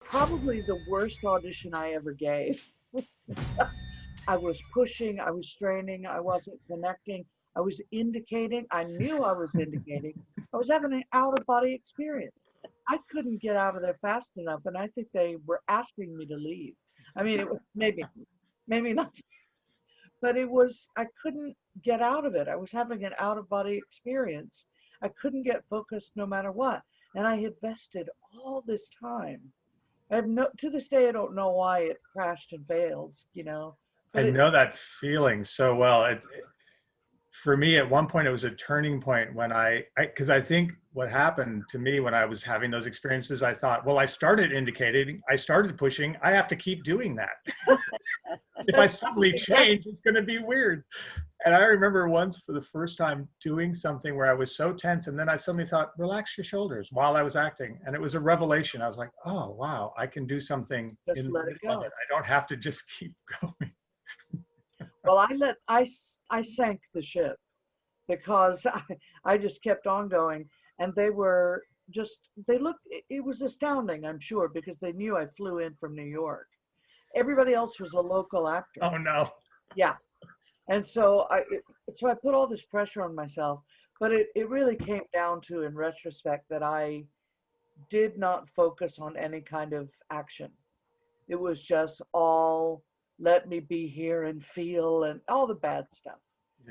probably the worst audition I ever gave. I was pushing, I was straining, I wasn't connecting, I was indicating, I knew I was indicating. I was having an out of body experience. I couldn't get out of there fast enough, and I think they were asking me to leave. I mean, it was maybe not, but it was, I couldn't get out of it. I was having an out of body experience. I couldn't get focused no matter what. And I had vested all this time. I have no, to this day, I don't know why it crashed and failed, I but it, know that feeling so well. For me, at one point, it was a turning point when because I think what happened to me when I was having those experiences, I thought, well, I started indicating, I started pushing, I have to keep doing that. If I suddenly change, it's going to be weird. And I remember once for the first time doing something where I was so tense, and then I suddenly thought, relax your shoulders while I was acting. And it was a revelation. I was like, oh, wow, I can do something just in the let it middle of go. it. I don't have to just keep going. Well, I sank the ship because I just kept on going, and they were just, they looked, it was astounding, I'm sure, because they knew I flew in from New York. Everybody else was a local actor. Oh, no. Yeah. And so I put all this pressure on myself, but it really came down to, in retrospect, that I did not focus on any kind of action. It was just all, let me be here and feel, and all the bad stuff.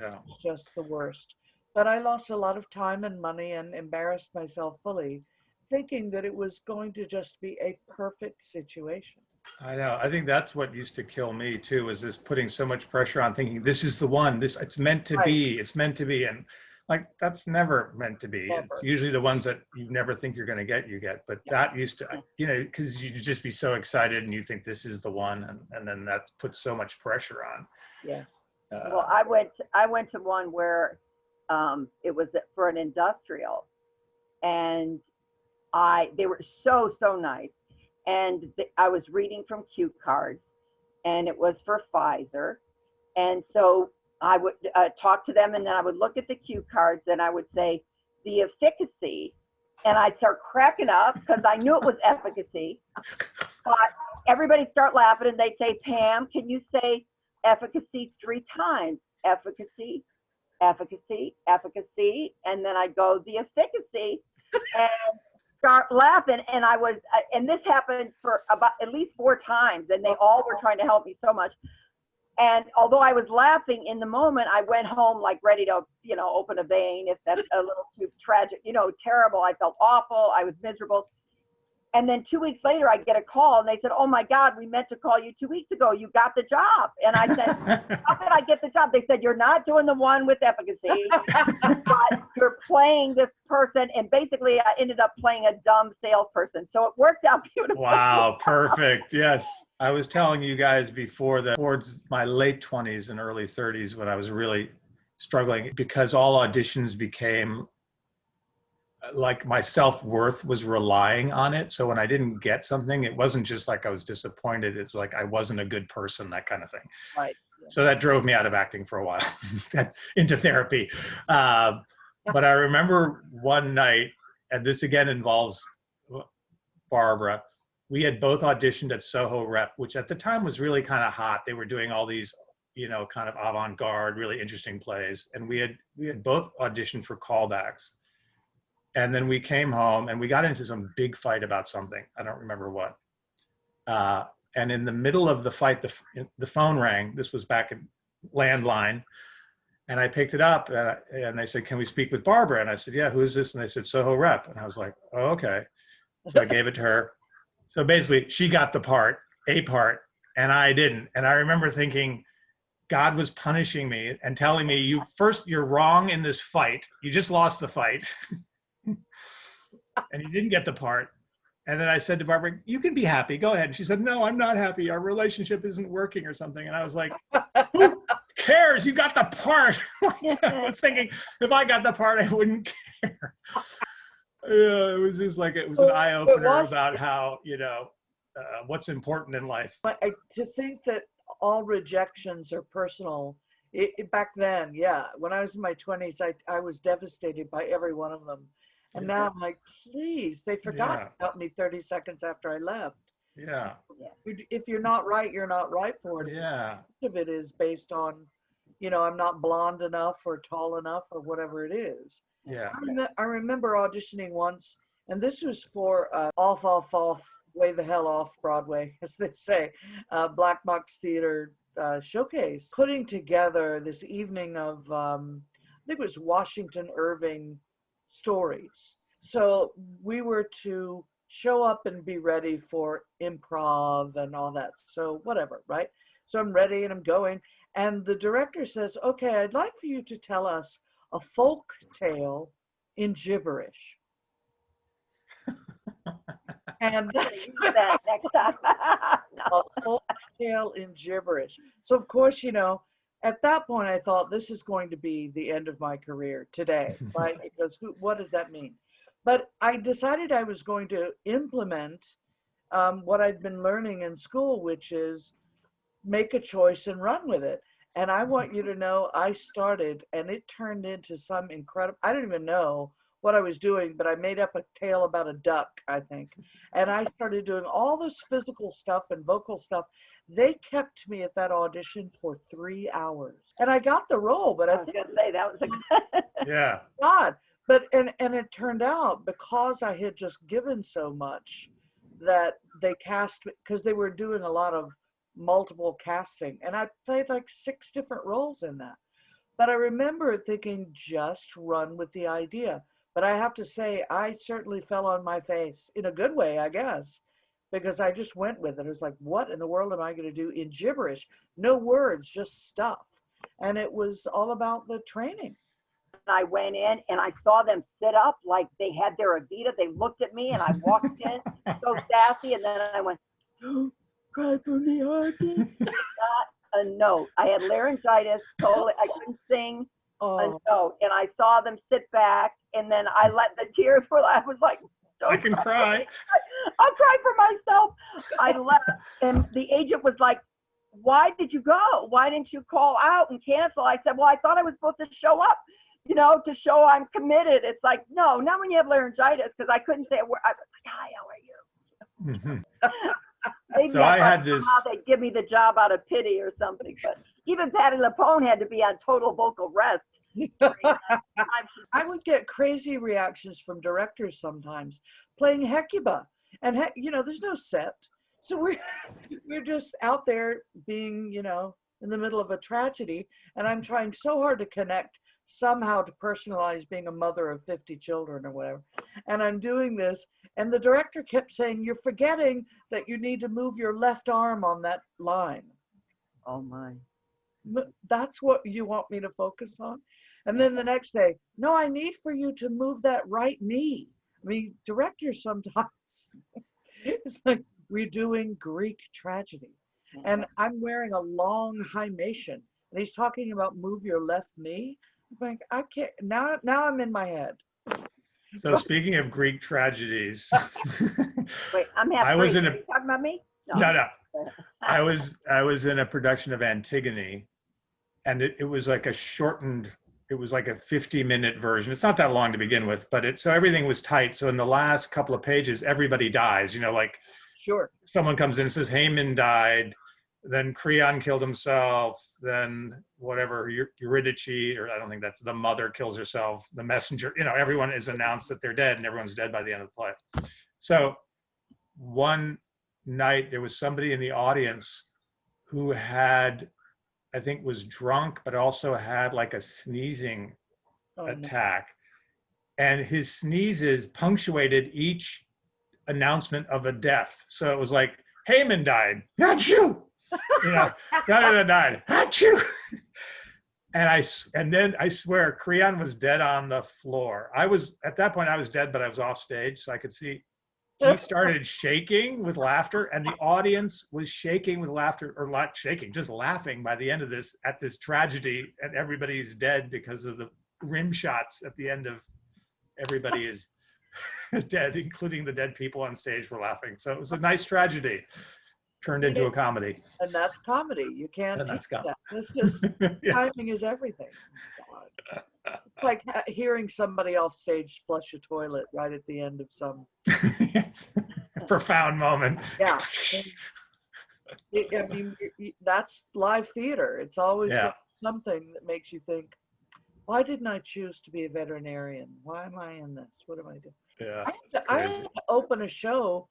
Yeah. It's just the worst. But I lost a lot of time and money and embarrassed myself fully, thinking that it was going to just be a perfect situation. I know. I think that's what used to kill me too, is this putting so much pressure on thinking this is the one, this it's meant to Right. be, it's meant to be. And like that's never meant to be. It's Never. usually the ones that you never think you're going to get, you get. But that used to, because you just be so excited and you think this is the one, and then that puts so much pressure on. Yeah. Well, I went to one where it was for an industrial, and they were so nice, and I was reading from cue cards, and it was for Pfizer, and so I would talk to them, and then I would look at the cue cards, and I would say the efficacy, and I'd start cracking up because I knew it was efficacy, but everybody start laughing, and they'd say, Pam, can you say efficacy 3 times? Efficacy, efficacy, efficacy, and then I go the efficacy, and start laughing. And and this happened for about at least 4 times, and they all were trying to help me so much. And although I was laughing in the moment, I went home like ready to, open a vein, if that's a little too tragic, terrible. I felt awful. I was miserable. And then 2 weeks later, I get a call, and they said, oh my God, we meant to call you 2 weeks ago. You got the job. And I said, how did I get the job? They said, you're not doing the one with efficacy, but you're playing this person. And basically, I ended up playing a dumb salesperson. So it worked out beautifully. Wow, perfect. Yes. I was telling you guys before that towards my late 20s and early 30s when I was really struggling, because all auditions became like my self-worth was relying on it. So when I didn't get something, it wasn't just like I was disappointed. It's like I wasn't a good person, that kind of thing. Right. So that drove me out of acting for a while, into therapy. But I remember one night, and this again involves Barbara, we had both auditioned at Soho Rep, which at the time was really kind of hot. They were doing all these, kind of avant-garde, really interesting plays. And we had both auditioned for callbacks. And then we came home and we got into some big fight about something. I don't remember what. And in the middle of the fight, the phone rang. This was back in landline. And I picked it up and they said, can we speak with Barbara? And I said, yeah, who is this? And they said, Soho Rep. And I was like, oh, okay. So I gave it to her. So basically she got the part, and I didn't. And I remember thinking, God was punishing me and telling me, you're wrong in this fight. You just lost the fight. And you didn't get the part. And then I said to Barbara, you can be happy, go ahead. And she said, no, I'm not happy. Our relationship isn't working or something. And I was like, who cares? You got the part. I was thinking, if I got the part, I wouldn't care. Yeah, it was just like, it was an eye-opener about how, what's important in life. To think that all rejections are personal. Back then, yeah, when I was in my 20s, I was devastated by every one of them. And now I'm like, please, they forgot about me 30 seconds after I left. Yeah. If you're not right, you're not right for it. Yeah. Much of it is based on, I'm not blonde enough or tall enough or whatever it is. Yeah. I remember auditioning once, and this was for off, way the hell off Broadway, as they say, Black Box Theater showcase, putting together this evening of, I think it was Washington Irving stories. So we were to show up and be ready for improv and all that. So whatever, right? So I'm ready and I'm going. And the director says, okay, I'd like for you to tell us a folk tale in gibberish. And that's Use that next time. a folk tale in gibberish. So of course, at that point I thought this is going to be the end of my career today, right? Because what does that mean? But I decided I was going to implement what I'd been learning in school, which is make a choice and run with it. And I want you to know I started and it turned into some incredible, I don't even know what I was doing, but I made up a tale about a duck, I think. And I started doing all this physical stuff and vocal stuff. They kept me at that audition for 3 hours. And I got the role, but I I was think, going to say that was a Yeah. God, but, and it turned out because I had just given so much that they cast, because they were doing a lot of multiple casting, and I played like 6 different roles in that. But I remember thinking, just run with the idea. But I have to say, I certainly fell on my face in a good way, I guess, because I just went with it. It was like, what in the world am I going to do in gibberish? No words, just stuff. And it was all about the training. I went in and I saw them sit up like they had their Avita. They looked at me and I walked in so sassy, and then I went, "Don't cry for me, Archie." Not a note. I had laryngitis, totally. I couldn't sing a note. And I saw them sit back, and then I let the tears flow. I was like, I can cry. I'll cry for myself. I left, and the agent was like, "Why did you go? Why didn't you call out and cancel?" I said, "Well, I thought I was supposed to show up, to show I'm committed." It's like, no, not when you have laryngitis, because I couldn't say a word. I was like, "Hi, how are you?" Maybe So I had this. They'd give me the job out of pity or something. But even Patti LuPone had to be on total vocal rest. I would get crazy reactions from directors sometimes playing Hecuba, and there's no set, so we're just out there being in the middle of a tragedy, and I'm trying so hard to connect somehow to personalize being a mother of 50 children or whatever, and I'm doing this, and the director kept saying, "You're forgetting that you need to move your left arm on that line." Oh my. That's what you want me to focus on? And then the next day, "No, I need for you to move that right knee." I mean, directors sometimes, it's like we're doing Greek tragedy. And I'm wearing a long hymation. And he's talking about move your left knee. I'm like, I can't, now I'm in my head. So speaking of Greek tragedies, Wait, I'm half. I was in Are you talking about me? no. I was in a production of Antigone, and it was like a shortened. It was like a 50-minute version. It's not that long to begin with, but so everything was tight. So in the last couple of pages, everybody dies. Like Sure. Someone comes in and says Haman died, then Creon killed himself, then whatever Eurydice, or I don't think that's the mother, kills herself. The messenger, everyone is announced that they're dead, and everyone's dead by the end of the play. So one night there was somebody in the audience who had, I think, was drunk, but also had like a sneezing attack. And his sneezes punctuated each announcement of a death. So it was like, Haman died, achoo! Died, achoo! And then I swear, Creon was dead on the floor. At that point, I was dead, but I was off stage, so I could see. He started shaking with laughter, and the audience was shaking with laughter, or not shaking, just laughing by the end of this, at this tragedy, and everybody's dead because of the rim shots at the end of everybody is dead, including the dead people on stage were laughing. So it was a nice tragedy turned into a comedy. And that's comedy. You can't teach that. It's just Yeah. timing is everything. It's like hearing somebody off stage flush a toilet right at the end of some. Yes. Profound moment. Yeah. I mean, that's live theater. It's always Yeah. something that makes you think, why didn't I choose to be a veterinarian? Why am I in this? What am I doing? Yeah. I had to open a show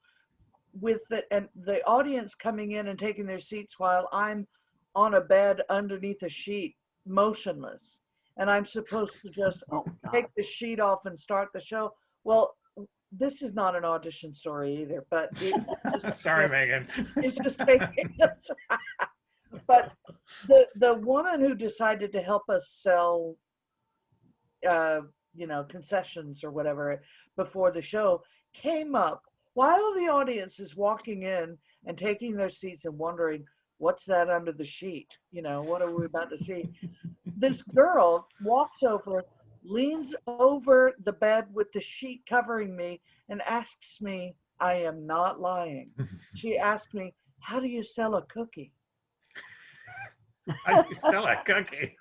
with the audience coming in and taking their seats while I'm on a bed underneath a sheet, motionless. And I'm supposed to just take the sheet off and start the show. Well, this is not an audition story either, but sorry, Megan. It's just taking us. But the woman who decided to help us sell, concessions or whatever before the show came up while the audience is walking in and taking their seats and wondering, what's that under the sheet? What are we about to see? This girl walks over, leans over the bed with the sheet covering me and asks me, I am not lying. She asked me, how do you sell a cookie? How do you sell a cookie?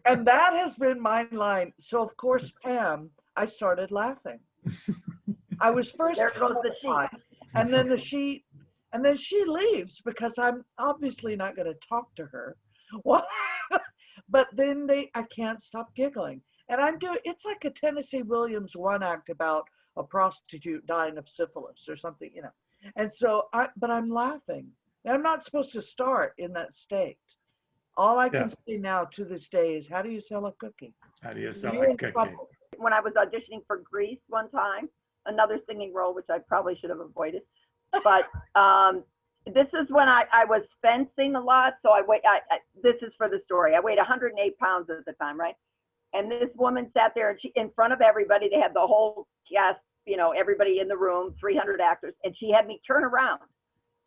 And that has been my line. So of course, Pam, I started laughing. I was first there goes the sheet. And then the sheet, and then she leaves because I'm obviously not going to talk to her. But then I can't stop giggling. And it's like a Tennessee Williams one act about a prostitute dying of syphilis or something, And so, but I'm laughing. And I'm not supposed to start in that state. All I can say now to this day is, how do you sell a cookie? How do you sell a cookie? When I was auditioning for Grease one time, another singing role, which I probably should have avoided, but this is when I was fencing a lot. So this is for the story. I weighed 108 pounds at the time, right? And this woman sat there and she, in front of everybody, they had the whole cast, everybody in the room, 300 actors. And she had me turn around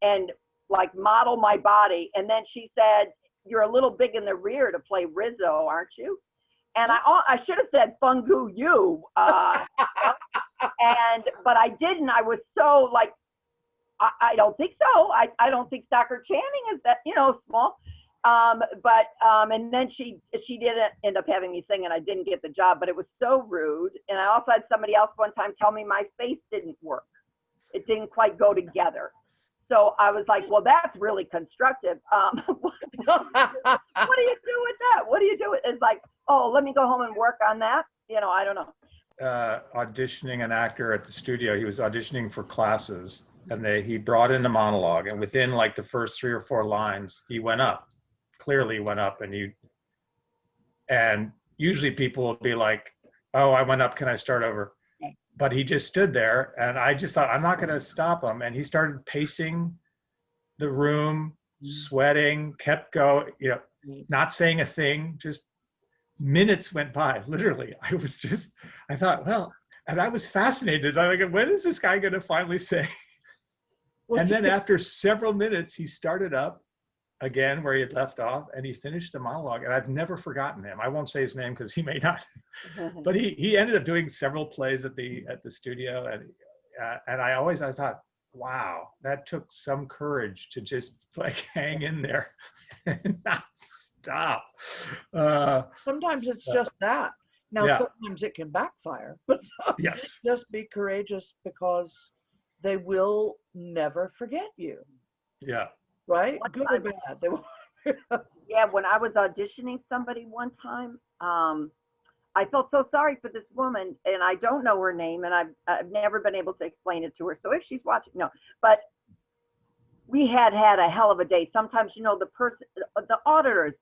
and like model my body. And then she said, you're a little big in the rear to play Rizzo, aren't you? And I should have said fungu you. But I didn't. I was so like, I don't think so. I don't think Stockard Channing is that, small. And then she didn't end up having me sing and I didn't get the job, but it was so rude. And I also had somebody else one time tell me my face didn't work. It didn't quite go together. So I was like, well, that's really constructive. What do you do with that? What do you do with it? It's like, oh, let me go home and work on that. I don't know. Auditioning an actor at the studio, he was auditioning for classes and he brought in a monologue, and within like the first 3 or 4 lines, he clearly went up and usually people will be like, oh, I went up, can I start over? But he just stood there and I just thought, I'm not going to stop him. And he started pacing the room, sweating, kept going, not saying a thing, just minutes went by, literally. I thought, well, and I was fascinated. I'm like, when is this guy going to finally say? And then after several minutes, he started up again where he had left off and he finished the monologue, and I've never forgotten him. I won't say his name because he may not, but he ended up doing several plays at the studio, and I thought, wow, that took some courage to just like hang in there and not stop. Sometimes it's just that. Now sometimes it can backfire, but yes, just be courageous because they will never forget you. Yeah. Right? Good or bad. Yeah, when I was auditioning somebody one time, I felt so sorry for this woman, and I don't know her name, and I've never been able to explain it to her. So if she's watching, no. But we had a hell of a day. Sometimes, the auditors,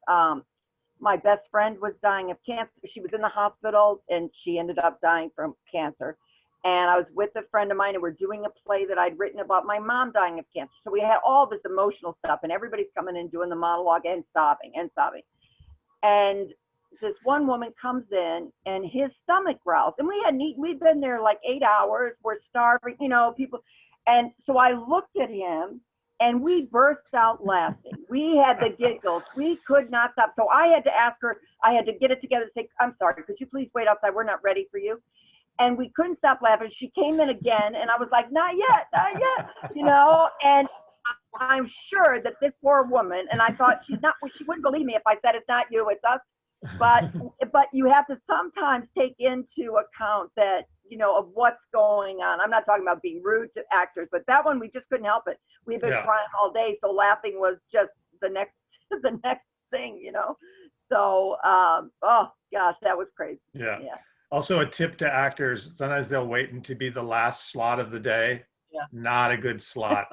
my best friend was dying of cancer. She was in the hospital, and she ended up dying from cancer. And I was with a friend of mine, and we're doing a play that I'd written about my mom dying of cancer. So we had all this emotional stuff, and everybody's coming in doing the monologue and sobbing and sobbing. And this one woman comes in, and his stomach growls. And we'd been there like 8 hours. We're starving, people. And so I looked at him, and we burst out laughing. We had the giggles. We could not stop. So I had to ask her, I had to get it together and say, I'm sorry, could you please wait outside? We're not ready for you. And we couldn't stop laughing. She came in again, and I was like, not yet, and I'm sure that this poor woman, and I thought she wouldn't believe me if I said it's not you, it's us. But but you have to sometimes take into account that, you know, of what's going on. I'm not talking about being rude to actors, but that one we just couldn't help it. We've been crying all day, so laughing was just the next the next thing, you know. So oh gosh, that was crazy. Yeah. Also, a tip to actors: sometimes they'll wait until be the last slot of the day. Not a good slot.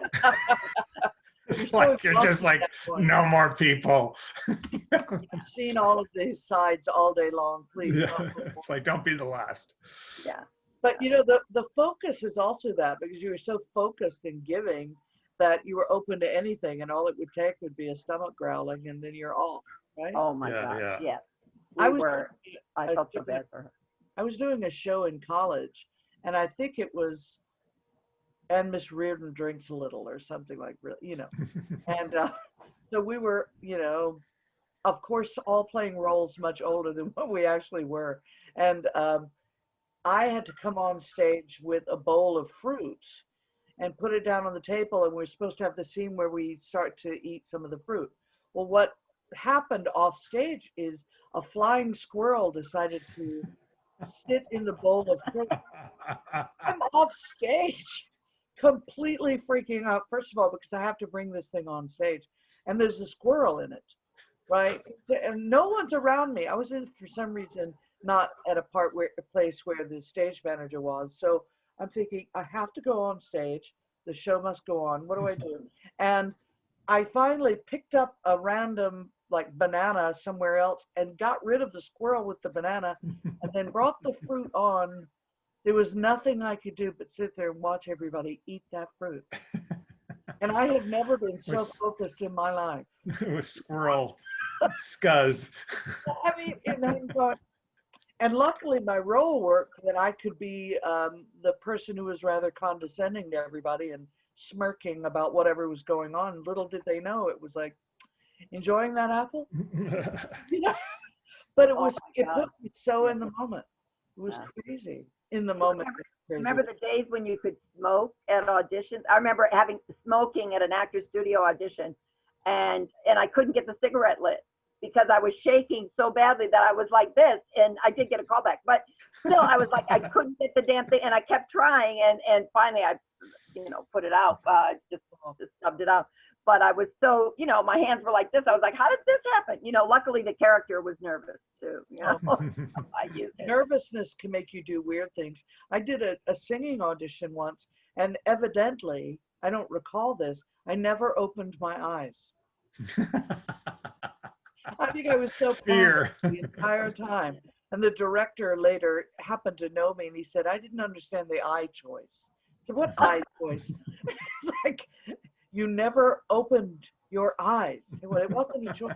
It's like you're just like, no more people. I've seen all of these sides all day long. Please. Yeah. It's like, don't be the last. Yeah. But you know, the focus is also that, because you were so focused in giving that you were open to anything, and all it would take would be a stomach growling, and then you're off, right? Oh my God. Yeah. I felt so bad for her. I was doing a show in college, and I think it was, and Miss Reardon drinks a little or something like, you know. And so we were, you know, of course, all playing roles much older than what we actually were. And I had to come on stage with a bowl of fruit and put it down on the table. And we're supposed to have the scene where we start to eat some of the fruit. Well, what happened off stage is a flying squirrel decided to sit in the bowl of fruit. I'm off stage, completely freaking out, first of all, because I have to bring this thing on stage, and there's a squirrel in it, right? And no one's around me. I was in, for some reason, not at a place where the stage manager was. So I'm thinking, I have to go on stage. The show must go on. What do I do? And I finally picked up a random like banana somewhere else and got rid of the squirrel with the banana, and then brought the fruit on. There was nothing I could do but sit there and watch everybody eat that fruit. And I have never been so focused in my life. It was squirrel scuzz. I mean, and luckily my role worked, that I could be the person who was rather condescending to everybody and smirking about whatever was going on. Little did they know it was like, enjoying that apple? You know? But it was, it put me so in the moment. It was crazy in the moment. Remember the days when you could smoke at auditions? I remember having smoking at an actor's studio audition, and I couldn't get the cigarette lit because I was shaking so badly that I was like this, and I did get a call back, but still I was like, I couldn't get the damn thing, and I kept trying, and finally I, you know, put it out, just stubbed it out. But I was so, you know, my hands were like this. I was like, how did this happen? You know, luckily the character was nervous too. You know, I used it. Nervousness can make you do weird things. I did a singing audition once, and evidently, I don't recall this, I never opened my eyes. I think I was so Fear the entire time. And the director later happened to know me, and he said, I didn't understand the eye choice. I said, what eye choice? It's like, you never opened your eyes. Well, it wasn't a choice.